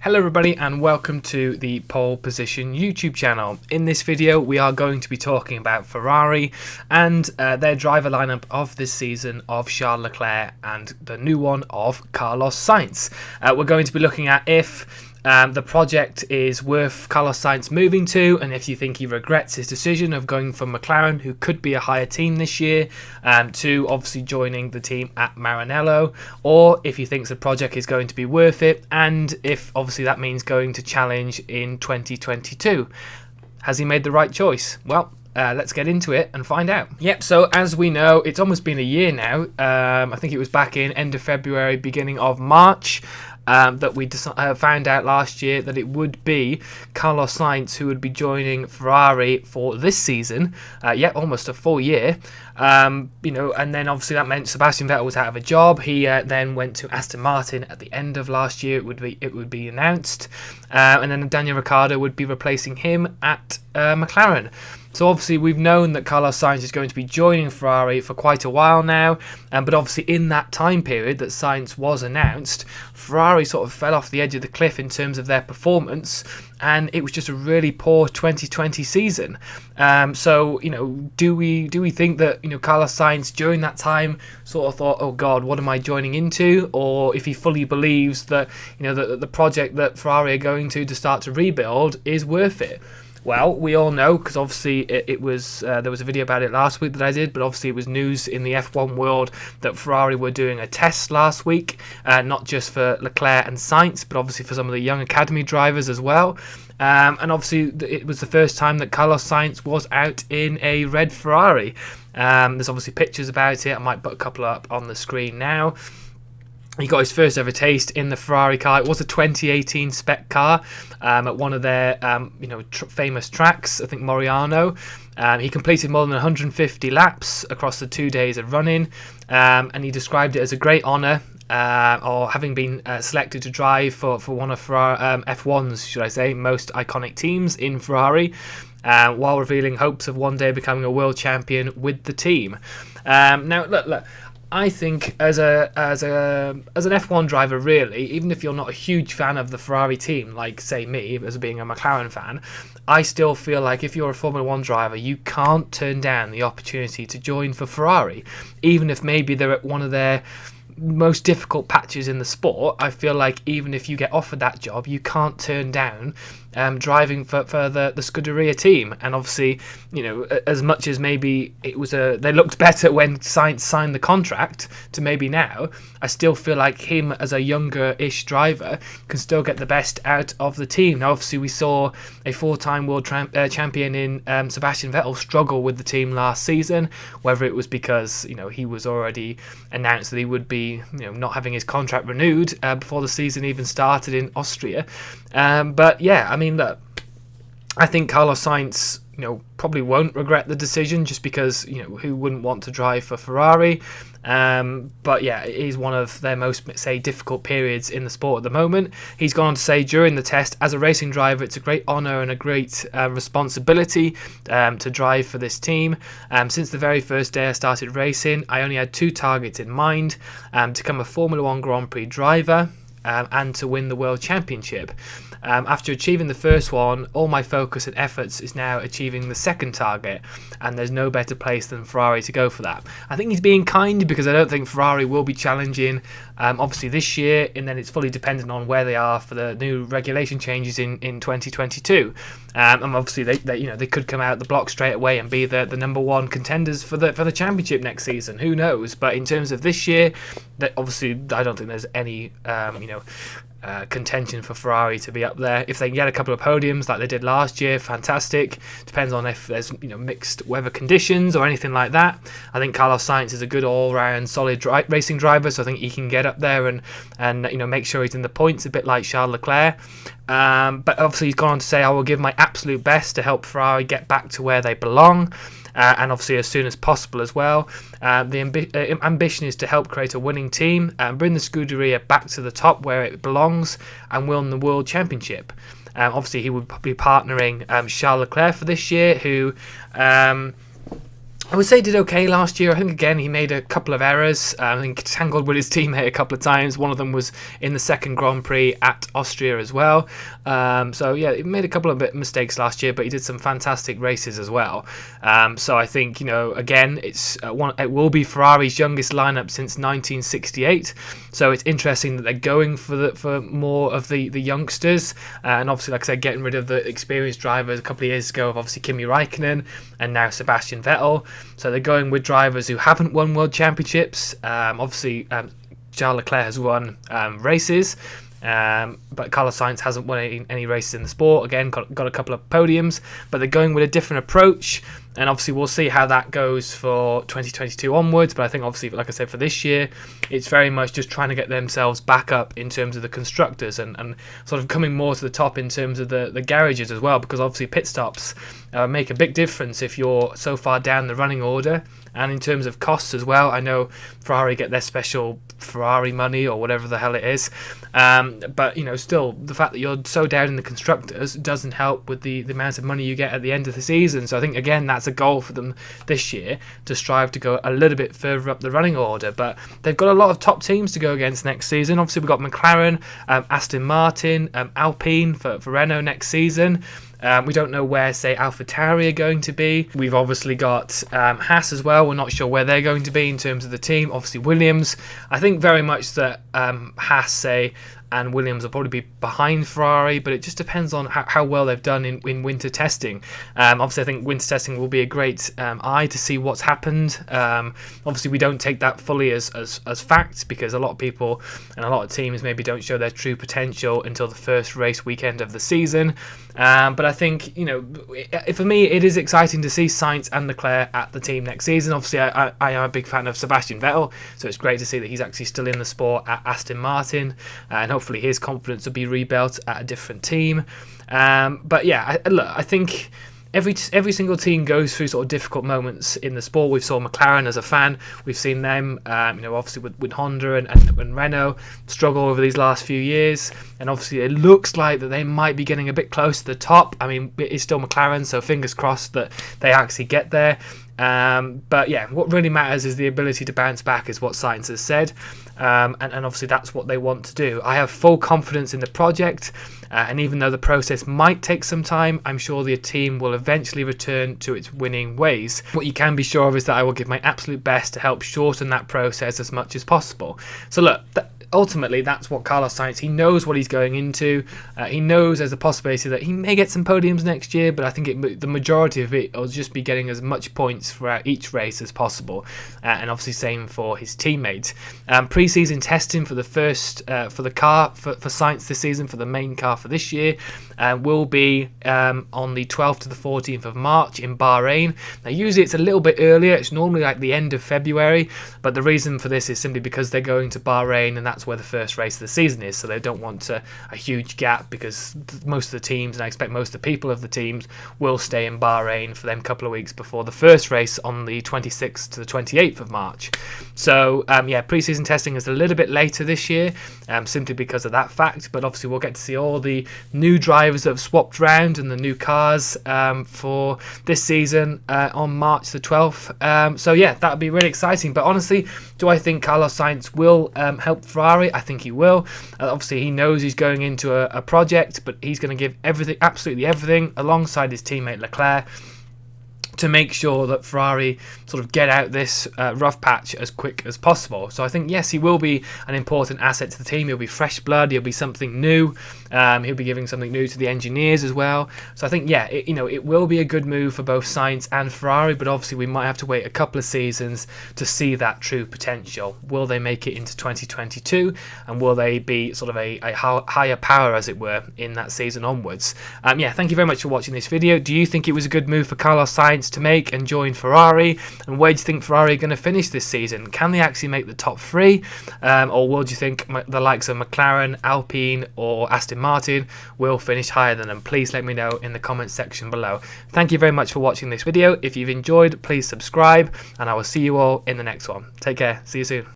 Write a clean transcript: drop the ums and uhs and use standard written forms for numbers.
Hello everybody and welcome to the Pole Position YouTube channel. In this video we are going to be talking about Ferrari and their driver lineup of this season of Charles Leclerc and the new one of Carlos Sainz. We're going to be looking at if the project is worth Carlos Sainz moving to, and if you think he regrets his decision of going from McLaren, who could be a higher team this year, to obviously joining the team at Maranello, or if he thinks the project is going to be worth it, and if obviously that means going to challenge in 2022. Has he made the right choice? Well, let's get into it and find out. Yep, so as we know, it's almost been a year now. I think it was back in end of February, beginning of March, that we found out last year that it would be Carlos Sainz who would be joining Ferrari for this season. Almost a full year. And then obviously that meant Sebastian Vettel was out of a job. He then went to Aston Martin at the end of last year. It would be announced, and then Daniel Ricciardo would be replacing him at McLaren. So obviously we've known that Carlos Sainz is going to be joining Ferrari for quite a while now, but obviously in that time period that Sainz was announced, Ferrari sort of fell off the edge of the cliff in terms of their performance, and it was just a really poor 2020 season. So do we think that Carlos Sainz during that time sort of thought, oh God, what am I joining into? Or if he fully believes that the project that Ferrari are going to start to rebuild is worth it? Well, we all know, because obviously it was there was a video about it last week that I did, but obviously it was news in the F1 world that Ferrari were doing a test last week, not just for Leclerc and Sainz, but obviously for some of the young academy drivers as well. And obviously it was the first time that Carlos Sainz was out in a red Ferrari. There's obviously pictures about it. I might put a couple up on the screen now. He got his first ever taste in the Ferrari car. It was a 2018 spec car at one of their famous tracks, I think Moriano. He completed more than 150 laps across the 2 days of running, and he described it as a great honour, or having been selected to drive for one of Ferrari, F1's, should I say, most iconic teams in Ferrari, while revealing hopes of one day becoming a world champion with the team. Now, look. I think as an F1 driver, really, even if you're not a huge fan of the Ferrari team, like say me, as being a McLaren fan, I still feel like if you're a Formula 1 driver, you can't turn down the opportunity to join for Ferrari, even if maybe they're at one of their most difficult patches in the sport. I feel like even if you get offered that job, you can't turn down driving for the Scuderia team. And obviously, as much as maybe it was they looked better when Sainz signed the contract to maybe now, I still feel like him as a younger-ish driver can still get the best out of the team. Now, obviously, we saw a four-time world champion in Sebastian Vettel struggle with the team last season, whether it was because he was already announced that he would be not having his contract renewed before the season even started in Austria. But yeah, I mean, look, I think Carlos Sainz probably won't regret the decision, just because who wouldn't want to drive for Ferrari. But yeah, it is one of their most, say, difficult periods in the sport at the moment. He's gone on to say during the test, as a racing driver, it's a great honour and a great responsibility to drive for this team. Since the very first day I started racing, I only had two targets in mind: to become a Formula 1 Grand Prix driver and to win the World Championship. After achieving the first one, all my focus and efforts is now achieving the second target, and there's no better place than Ferrari to go for that. I think he's being kind, because I don't think Ferrari will be challenging obviously this year, and then it's fully dependent on where they are for the new regulation changes in 2022. And obviously they could come out the block straight away and be the number one contenders for the championship next season. Who knows? But in terms of this year, that obviously I don't think there's any contention for Ferrari to be up there. If they can get a couple of podiums like they did last year, fantastic. Depends on if there's mixed weather conditions or anything like that. I think Carlos Sainz is a good all-round solid racing driver, so I think he can get up there and make sure he's in the points, a bit like Charles Leclerc. But obviously he's gone on to say, I will give my absolute best to help Ferrari get back to where they belong. And obviously as soon as possible as well. The ambition is to help create a winning team and bring the Scuderia back to the top where it belongs and win the World Championship. Obviously he would be partnering Charles Leclerc for this year, who I would say did okay last year. I think again he made a couple of errors. I think tangled with his teammate a couple of times. One of them was in the second Grand Prix at Austria as well. So yeah, he made a couple of mistakes last year, but he did some fantastic races as well. So I think, you know, again it will be Ferrari's youngest lineup since 1968. So it's interesting that they're going for more of the youngsters, and obviously, like I said, getting rid of the experienced drivers a couple of years ago of obviously Kimi Raikkonen and now Sebastian Vettel. So they're going with drivers who haven't won world championships. Obviously, Charles Leclerc has won races, but Carlos Sainz hasn't won any races in the sport. Again, got a couple of podiums, but they're going with a different approach. And obviously, we'll see how that goes for 2022 onwards. But I think, obviously, like I said, for this year, it's very much just trying to get themselves back up in terms of the constructors and sort of coming more to the top in terms of the garages as well. Because obviously, pit stops make a big difference if you're so far down the running order. And in terms of costs as well, I know Ferrari get their special Ferrari money or whatever the hell it is. But, you know, still, the fact that you're so down in the constructors doesn't help with the amount of money you get at the end of the season. So I think, again, that's a goal for them this year, to strive to go a little bit further up the running order. But they've got a lot of top teams to go against next season. Obviously, we've got McLaren, Aston Martin, Alpine for Renault next season. We don't know where, say, AlphaTauri are going to be. We've obviously got Haas as well. We're not sure where they're going to be in terms of the team. Obviously, Williams. I think very much that Haas, say, and Williams will probably be behind Ferrari, but it just depends on how well they've done in winter testing. Obviously, I think winter testing will be a great eye to see what's happened. Obviously, we don't take that fully as fact, because a lot of people and a lot of teams maybe don't show their true potential until the first race weekend of the season. But I think, you know, for me, it is exciting to see Sainz and Leclerc at the team next season. Obviously, I am a big fan of Sebastian Vettel, so it's great to see that he's actually still in the sport at Aston Martin, and hopefully his confidence will be rebuilt at a different team. But yeah, look, I think every single team goes through sort of difficult moments in the sport. We saw McLaren as a fan. We've seen them, you know, obviously with Honda and Renault struggle over these last few years. And obviously it looks like that they might be getting a bit close to the top. I mean, it is still McLaren, so fingers crossed that they actually get there. But yeah, what really matters is the ability to bounce back, is what Sainz has said. And obviously that's what they want to do. I have full confidence in the project, and even though the process might take some time, I'm sure the team will eventually return to its winning ways. What you can be sure of is that I will give my absolute best to help shorten that process as much as possible. So look, ultimately that's what Carlos Sainz, he knows what he's going into. He knows there's a possibility that he may get some podiums next year, but I think the majority of it will just be getting as much points throughout each race as possible. And obviously same for his teammates. Pre-season testing for the first for the car for Sainz this season, for the main car for this year, will be on the 12th to the 14th of March in Bahrain. Now usually it's a little bit earlier, it's normally like the end of February, but the reason for this is simply because they're going to Bahrain, and that's where the first race of the season is, so they don't want a huge gap, because most of the teams, and I expect most of the people of the teams, will stay in Bahrain for them couple of weeks before the first race on the 26th to the 28th of March. So yeah, pre-season testing is a little bit later this year, simply because of that fact, but obviously we'll get to see all the new drivers that have swapped round and the new cars for this season on March the 12th. So yeah, that would be really exciting. But honestly, do I think Carlos Sainz will help Ferrari? I think he will. Obviously he knows he's going into a project, but he's going to give everything, absolutely everything, alongside his teammate Leclerc, to make sure that Ferrari sort of get out this rough patch as quick as possible. So I think, yes, he will be an important asset to the team. He'll be fresh blood. He'll be something new. He'll be giving something new to the engineers as well. So I think, yeah, it will be a good move for both Sainz and Ferrari, but obviously we might have to wait a couple of seasons to see that true potential. Will they make it into 2022, and will they be sort of a higher power, as it were, in that season onwards? Yeah, thank you very much for watching this video. Do you think it was a good move for Carlos Sainz to make and join Ferrari? And where do you think Ferrari are going to finish this season? Can they actually make the top three? Or will do you think the likes of McLaren, Alpine or Aston Martin will finish higher than them? Please let me know in the comments section below. Thank you very much for watching this video. If you've enjoyed, please subscribe, and I will see you all in the next one. Take care. See you soon.